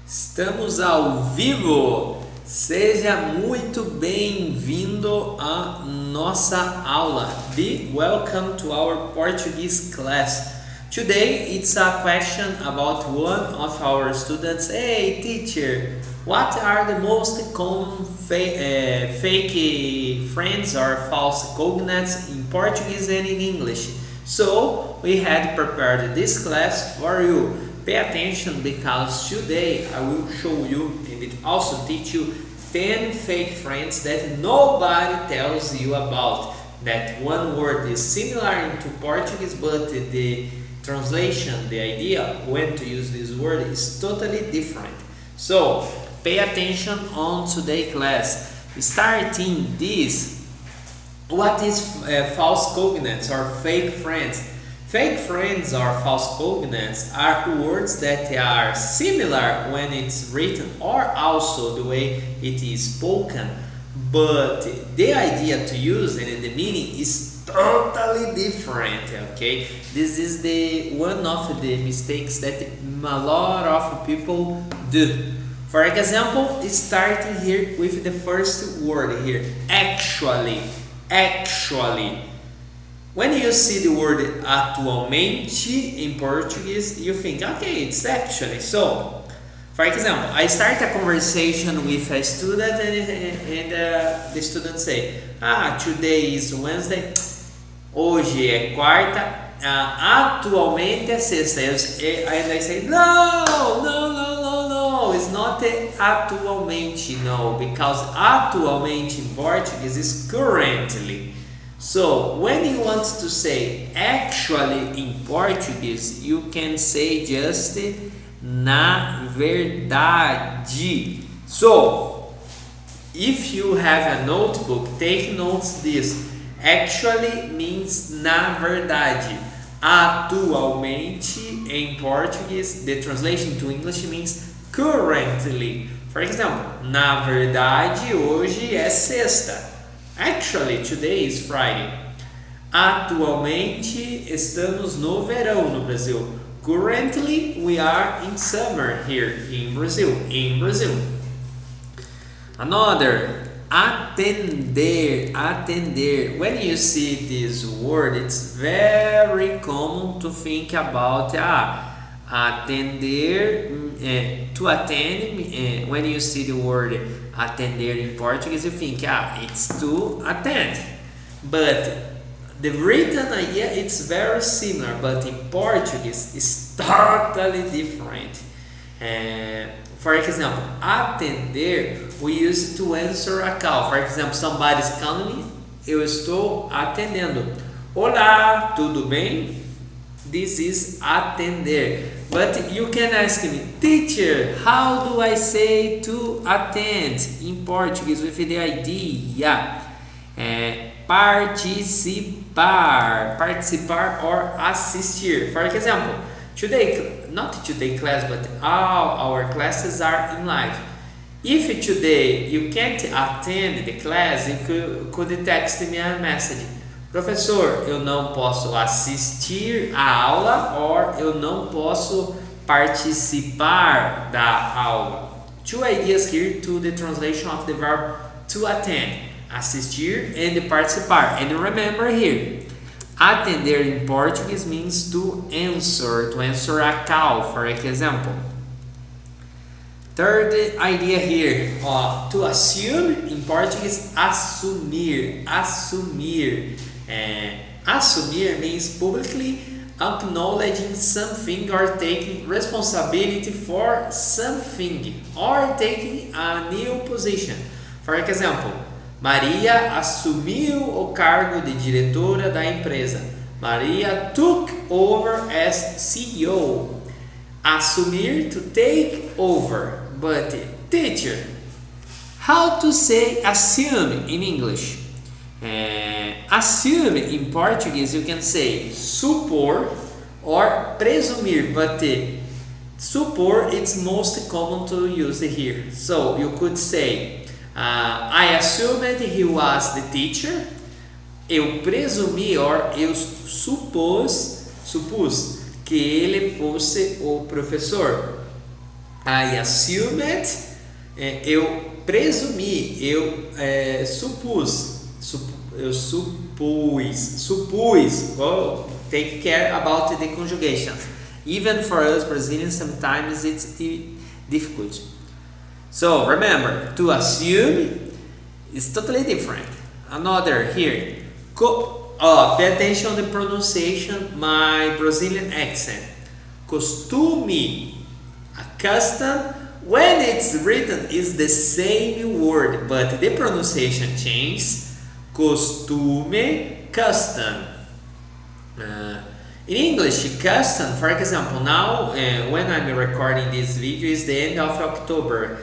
Estamos ao vivo! Seja muito bem-vindo à nossa aula. Be welcome to our Portuguese class. Today it's a question about one of our students. Hey teacher, what are the most common fake friends or false cognates in Portuguese and in English? So we had prepared this class for you. Pay attention because today I will show you and it also teach you 10 fake friends that nobody tells you about. That one word is similar into Portuguese, but the translation, the idea when to use this word is totally different. So pay attention on today's class. Starting this, what is false cognates or fake friends? Fake friends or false cognates are words that are similar when it's written or also the way it is spoken, but the idea to use and the meaning is totally different. Okay, this is the one of the mistakes that a lot of people do. For example, starting here with the first word here, actually. When you see the word atualmente in Portuguese, you think, okay, it's actually. So, for example, I start a conversation with a student and the student say, today is Wednesday, hoje é quarta, atualmente é sexta. And I say, no, it's not atualmente, no, because atualmente in Portuguese is currently. So, when you want to say actually in Portuguese, you can say just na verdade. So, if you have a notebook, take notes this. Actually means na verdade. Atualmente em português, the translation to English means currently. For example, na verdade hoje é sexta. Actually, today is Friday. Atualmente estamos no verão no Brasil. Currently, we are in summer here in Brazil. Another, atender. When you see this word, it's very common to think about atender, to attend. When you see the word atender in Portuguese, you think, it's to attend. But the written idea, it's very similar, but in Portuguese, it's totally different. For example, atender, we use it to answer a call. For example, somebody's calling me, eu estou atendendo. Olá, tudo bem? This is atender. But you can ask me, teacher, how do I say to attend in Portuguese with the idea? Participar or assistir. For example, not today class, but all our classes are in live. If today you can't attend the class, you could text me a message. Professor, eu não posso assistir a aula ou eu não posso participar da aula. Two ideas here to the translation of the verb to attend. Assistir and participar. And remember here, atender in Portuguese means to answer a call, for example. Third idea here, to assume in Portuguese, assumir. Assumir means publicly acknowledging something or taking responsibility for something or taking a new position. For example, Maria assumiu o cargo de diretora da empresa. Maria took over as CEO. Assumir, to take over. But teacher, how to say assume in English? Assume in Portuguese you can say supor or presumir, but supor it's most common to use here. So you could say, I assumed he was the teacher. Eu presumi or eu supus que ele fosse o professor. I assumed, eu presumi, eu supus. Well, take care about the conjugation. Even for us Brazilians, sometimes it's difficult. So remember, to assume is totally different. Another here. Pay attention to the pronunciation, my Brazilian accent. Costume, a custom. When it's written, is the same word, but the pronunciation changes. Costume, custom. In English, custom, for example, now when I'm recording this video is the end of October.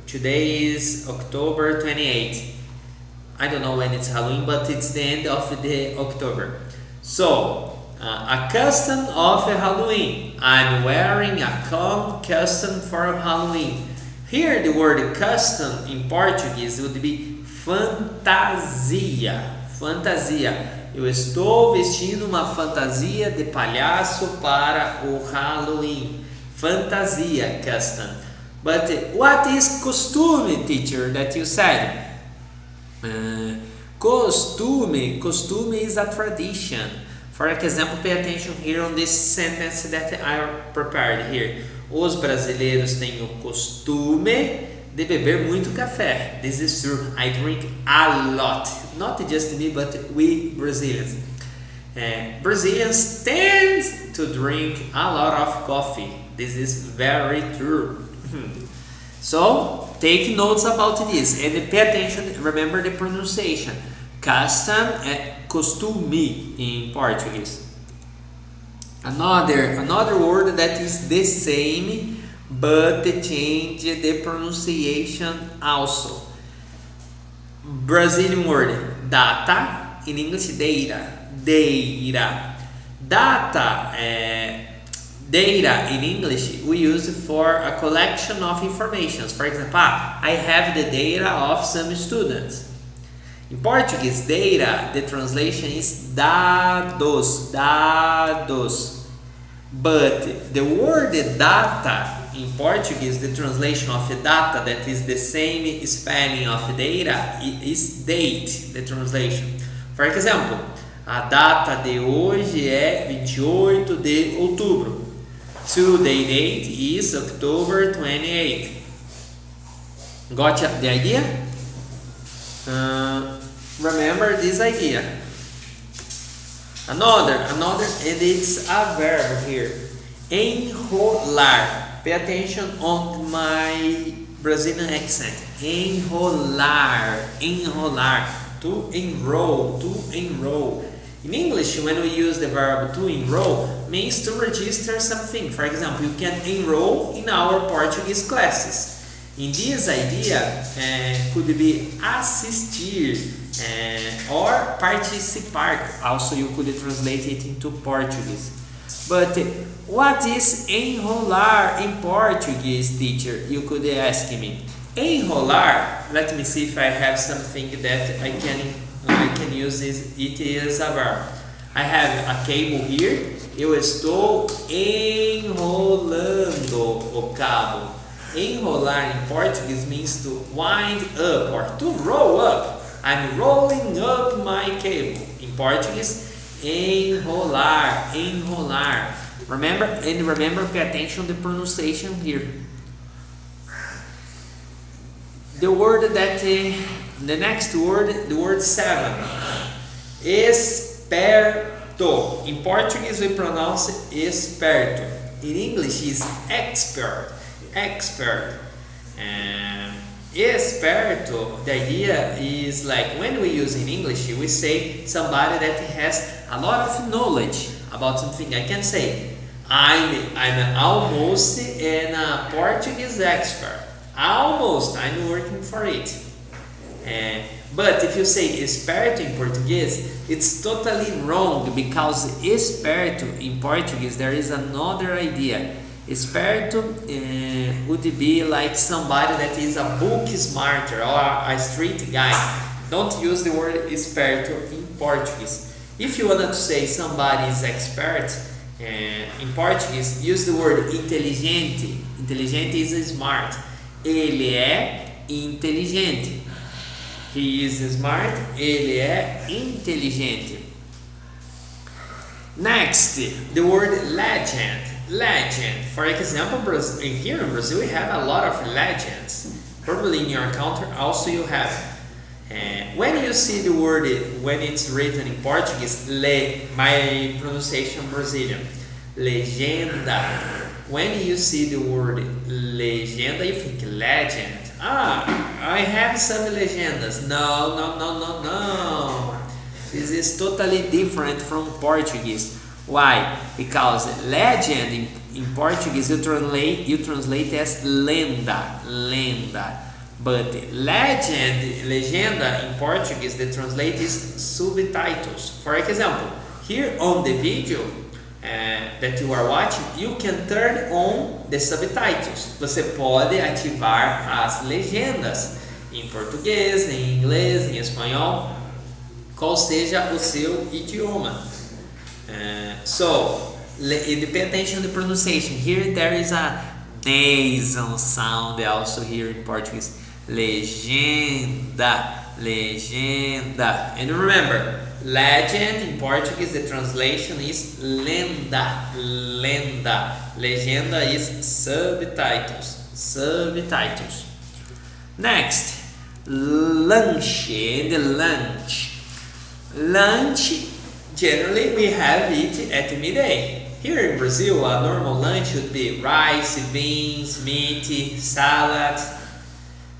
Today is October 28th. I don't know when it's Halloween, but it's the end of the October. So, a custom of Halloween. I'm wearing a custom for Halloween. Here the word custom in Portuguese would be fantasia. Fantasia. Eu estou vestindo uma fantasia de palhaço para o Halloween. Fantasia, custom. But what is costume, teacher, that you said? Costume is a tradition. For example, pay attention here on this sentence that I prepared here. Os brasileiros têm o costume de beber muito café. This is true. I drink a lot. Not just me, but we Brazilians. Brazilians tend to drink a lot of coffee. This is very true. So, take notes about this and pay attention, remember the pronunciation. Custom, costume in Portuguese. Another word that is the same but change the pronunciation also. Brazilian word data, in English data. Data in English we use for a collection of information. For example, I have the data of some students. In Portuguese, data, the translation is dados. But the word data in Portuguese, the translation of data, that is the same spelling of data, is date, the translation. For example, a data de hoje é 28 de outubro. Today date is October 28th. Got the idea? Remember this idea. Another, and it's a verb here. Enrolar. Pay attention on my Brazilian accent. Enrolar. To enroll. In English, when we use the verb to enroll, means to register something. For example, you can enroll in our Portuguese classes. In this idea, could be assistir or participar. Also, you could translate it into Portuguese. But what is enrolar in Portuguese, teacher? You could ask me. Enrolar, let me see if I have something that I can use it as a verb. I have a cable here. Eu estou enrolando o cabo. Enrolar in Portuguese means to wind up or to roll up. I'm rolling up my cable. In Portuguese, enrolar. Remember, pay attention to the pronunciation here. The word that, the next word, the word 7. Esperto. In Portuguese, we pronounce esperto. In English, is expert. Esperto, the idea is like when we use in English, we say somebody that has a lot of knowledge about something. I can say, I'm almost a Portuguese expert. Almost, I'm working for it. But if you say esperto in Portuguese, it's totally wrong because esperto in Portuguese, there is another idea. Esperto would be like somebody that is a book smarter or a street guy. Don't use the word esperto in Portuguese. If you want to say somebody is expert in Portuguese, use the word inteligente. Inteligente is smart. Ele é inteligente. He is smart. Ele é inteligente. Next, the word legend. Legend. For example, here in Brazil we have a lot of legends. Probably in your country also you have. When you see the word, when it's written in Portuguese, my pronunciation Brazilian, legenda. When you see the word legenda, you think legend. I have some legendas. No. This is totally different from Portuguese. Why? Because legend in Portuguese you translate as lenda. But legenda in Portuguese, the translate is subtitles. For example, here on the video that you are watching, you can turn on the subtitles. Você pode ativar as legendas em português, em inglês, em espanhol, qual seja o seu idioma. So, pay attention to the pronunciation. Here there is a nasal sound also here in Portuguese. Legenda. And remember, legend in Portuguese, the translation is lenda. Legenda is subtitles. Next, lanche. Lunch, generally we have it at midday. Here in Brazil, a normal lunch would be rice, beans, meat, salad.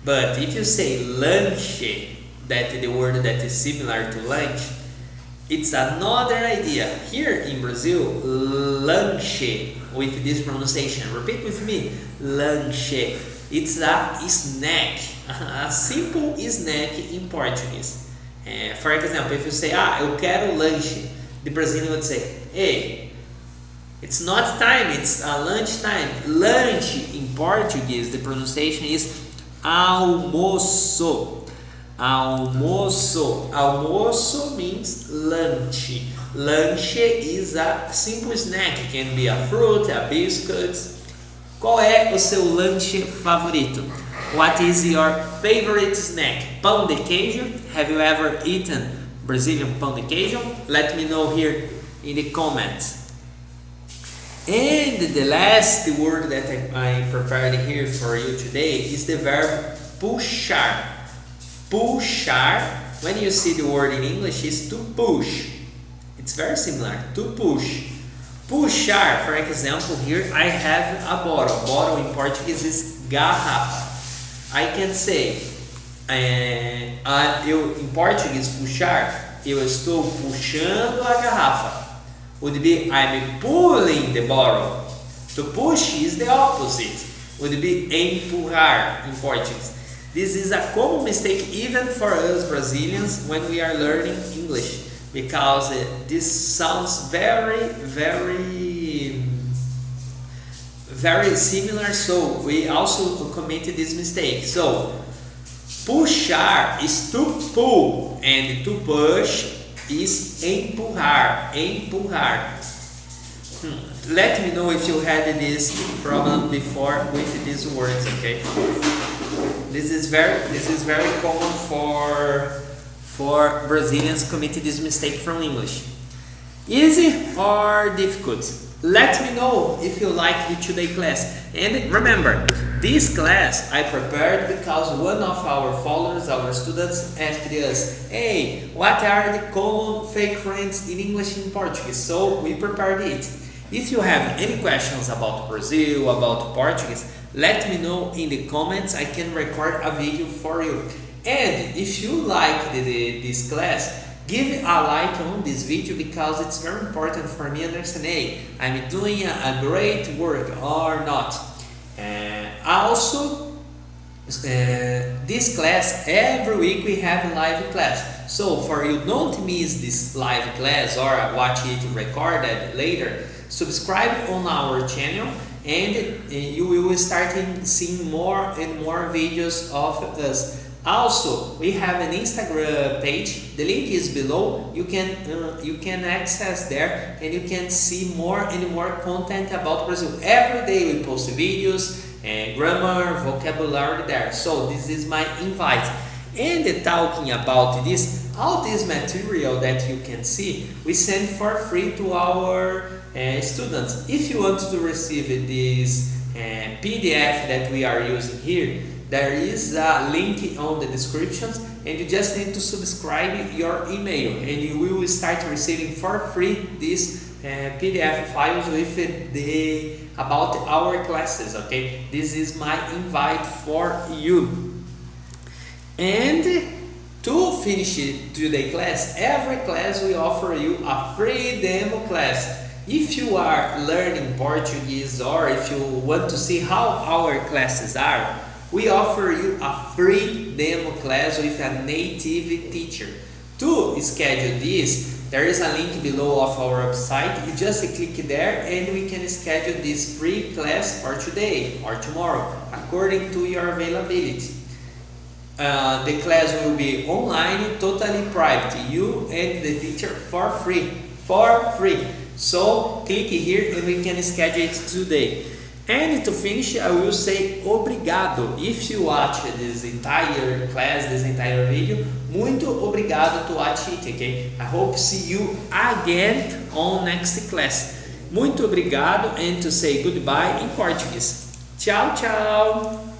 But if you say lanche, that the word that is similar to lunch, it's another idea. Here in Brazil, lanche, with this pronunciation, repeat with me, lanche. It's a snack, a simple snack in Portuguese. For example, if you say, eu quero lanche, the Brazilian would say, hey, it's not time, it's lunch time. Lunch in Portuguese, the pronunciation is almoço. Almoço means lunch. Lunch is a simple snack. It can be a fruit, a biscuit. Qual é o seu lanche favorito? What is your favorite snack? Pão de queijo? Have you ever eaten Brazilian pão de queijo? Let me know here in the comments. And the last word that I prepared here for you today is the verb puxar. Puxar, when you see the word in English, is to push. It's very similar, to push. Puxar, for example, here I have a bottle. Bottle in Portuguese is garrafa. I can say, in Portuguese, puxar, eu estou puxando a garrafa. Would be, I'm pulling the bottle. To push is the opposite. Would be empurrar in Portuguese. This is a common mistake even for us Brazilians when we are learning English, because this sounds very similar, so we also committed this mistake. So, puxar is to pull, and to push is empurrar. Let me know if you had this problem before with these words, okay? This is very common for Brazilians committing this mistake from English. Easy or difficult? Let me know if you like the today class. And remember, this class I prepared because one of our followers, our students, asked us, hey, what are the common fake friends in English and Portuguese? So we prepared it. If you have any questions about Brazil, about Portuguese, let me know in the comments. I can record a video for you. And if you like this class, give a like on this video because it's very important for me to understand, hey, I'm doing a great work or not. Also, this class, every week we have a live class. So for you don't miss this live class or watch it recorded later, subscribe on our channel and you will start seeing more and more videos of us. Also, we have an Instagram page. The link is below. You can access there and you can see more and more content about Brazil. Every day we post videos grammar, vocabulary there. So this is my invite. And talking about this, all this material that you can see, we send for free to our students. If you want to receive this PDF that we are using here, there is a link on the descriptions, and you just need to subscribe your email, and you will start receiving for free these PDF files with about our classes. Okay, this is my invite for you. And to finish today's class, every class we offer you a free demo class. If you are learning Portuguese, or if you want to see how our classes are, we offer you a free demo class with a native teacher. To schedule this, there is a link below of our website. You just click there and we can schedule this free class for today or tomorrow according to your availability. The class will be online, totally private, you and the teacher for free. So click here and we can schedule it today. And to finish, I will say obrigado. If you watch this entire class, this entire video, muito obrigado to watch it, okay? I hope see you again on next class. Muito obrigado, and to say goodbye in Portuguese. Tchau, tchau!